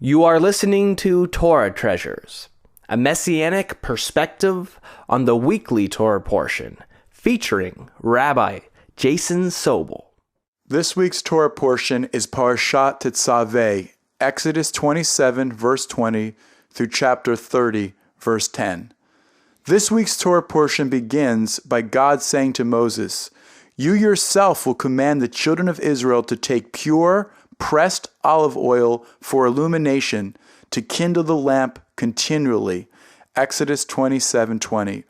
You are listening to Torah Treasures, a messianic perspective on the weekly Torah portion, featuring Rabbi Jason Sobel. This week's Torah portion is Parasha Tetzaveh, Exodus 27, verse 20, through chapter 30, verse 10. This week's Torah portion begins by God saying to Moses, "You yourself will command the children of Israel to take pure, pressed olive oil for illumination, to kindle the lamp continually." Exodus 27:20.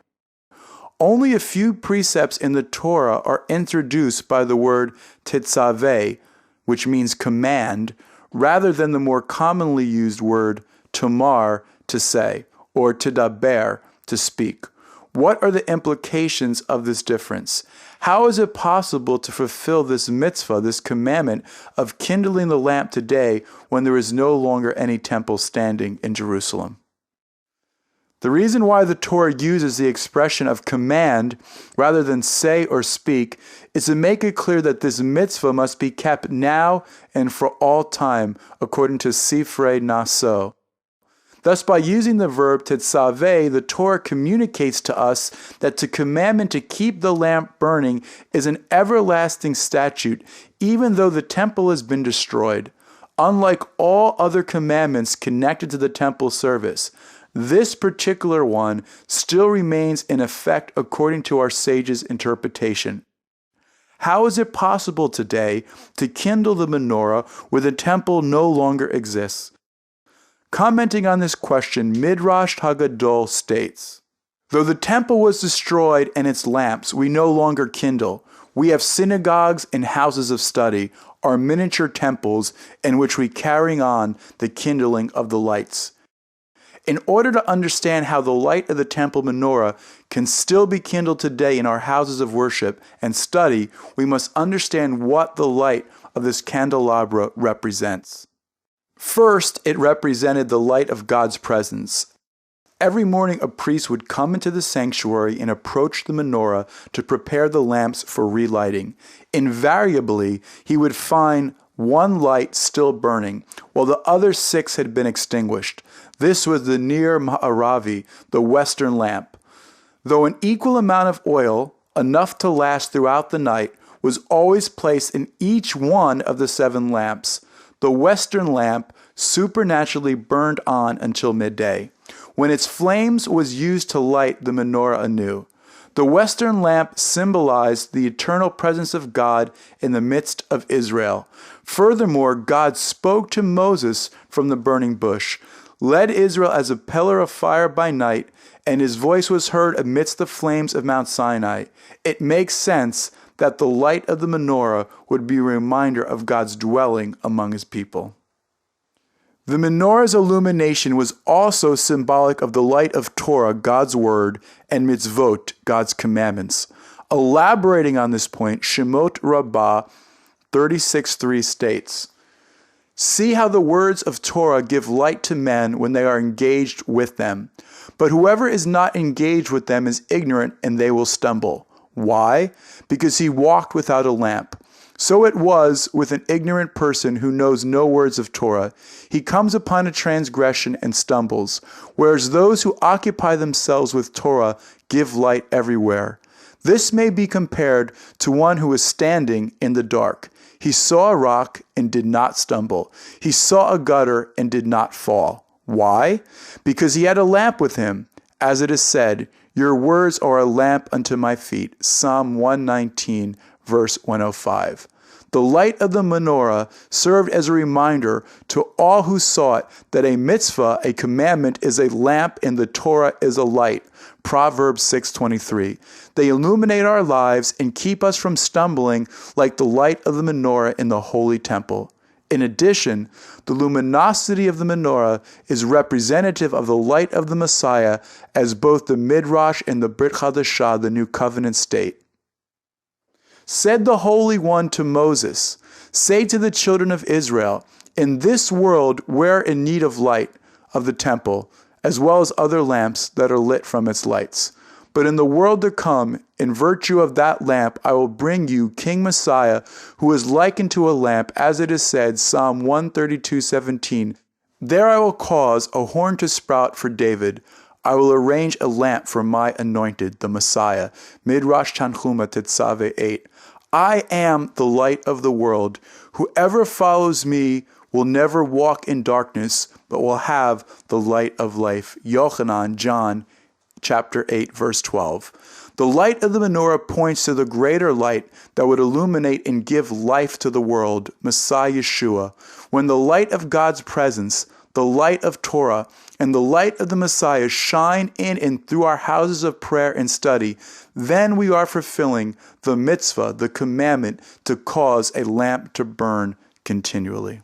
Only a few precepts in the Torah are introduced by the word Tetzaveh, which means command, rather than the more commonly used word tomar, to say, or tedaber, to speak. What are the implications of this difference? How is it possible to fulfill this mitzvah, this commandment of kindling the lamp today when there is no longer any temple standing in Jerusalem? The reason why the Torah uses the expression of command rather than say or speak is to make it clear that this mitzvah must be kept now and for all time, according to Sifrei Naso. Thus, by using the verb tetzaveh, the Torah communicates to us that the commandment to keep the lamp burning is an everlasting statute, even though the temple has been destroyed. Unlike all other commandments connected to the temple service, this particular one still remains in effect according to our sages' interpretation. How is it possible today to kindle the menorah where the temple no longer exists? Commenting on this question, Midrash Haggadol states, "Though the temple was destroyed and its lamps we no longer kindle, we have synagogues and houses of study, our miniature temples, in which we carry on the kindling of the lights." In order to understand how the light of the temple menorah can still be kindled today in our houses of worship and study, we must understand what the light of this candelabra represents. First, it represented the light of God's presence. Every morning a priest would come into the sanctuary and approach the menorah to prepare the lamps for relighting. Invariably, he would find one light still burning, while the other 6 had been extinguished. This was the Ner Ma'aravi, the western lamp. Though an equal amount of oil, enough to last throughout the night, was always placed in each one of the 7 lamps, the western lamp supernaturally burned on until midday, when its flames was used to light the menorah anew. The western lamp symbolized the eternal presence of God in the midst of Israel. Furthermore, God spoke to Moses from the burning bush, led Israel as a pillar of fire by night, and his voice was heard amidst the flames of Mount Sinai. It makes sense that the light of the menorah would be a reminder of God's dwelling among his people. The menorah's illumination was also symbolic of the light of Torah, God's word, and mitzvot, God's commandments. Elaborating on this point, Shemot Rabbah 36:3 states, "See how the words of Torah give light to men when they are engaged with them. But whoever is not engaged with them is ignorant, and they will stumble. Why? Because he walked without a lamp. So it was with an ignorant person who knows no words of Torah. He comes upon a transgression and stumbles, whereas those who occupy themselves with Torah give light everywhere. This may be compared to one who is standing in the dark. He saw a rock and did not stumble. He saw a gutter and did not fall. Why? Because he had a lamp with him. As it is said, 'Your words are a lamp unto my feet.'" Psalm 119, verse 105. The light of the menorah served as a reminder to all who saw it that a mitzvah, a commandment, is a lamp and the Torah is a light. Proverbs 6:23. They illuminate our lives and keep us from stumbling like the light of the menorah in the holy temple. In addition, the luminosity of the menorah is representative of the light of the Messiah, as both the Midrash and the Brit Hadashah, the New Covenant, state. Said the Holy One to Moses, "Say to the children of Israel, in this world we're in need of light of the temple, as well as other lamps that are lit from its lights. But in the world to come, in virtue of that lamp, I will bring you King Messiah, who is likened to a lamp, as it is said, Psalm 132:17, There I will cause a horn to sprout for David. I will arrange a lamp for my anointed, the Messiah. Midrash Tanchuma Tetzaveh 8. I am the light of the world. Whoever follows me will never walk in darkness, but will have the light of life. Yochanan, John, chapter 8, verse 12. The light of the menorah points to the greater light that would illuminate and give life to the world, Messiah Yeshua. When the light of God's presence, the light of Torah, and the light of the Messiah shine in and through our houses of prayer and study, then we are fulfilling the mitzvah, the commandment, to cause a lamp to burn continually.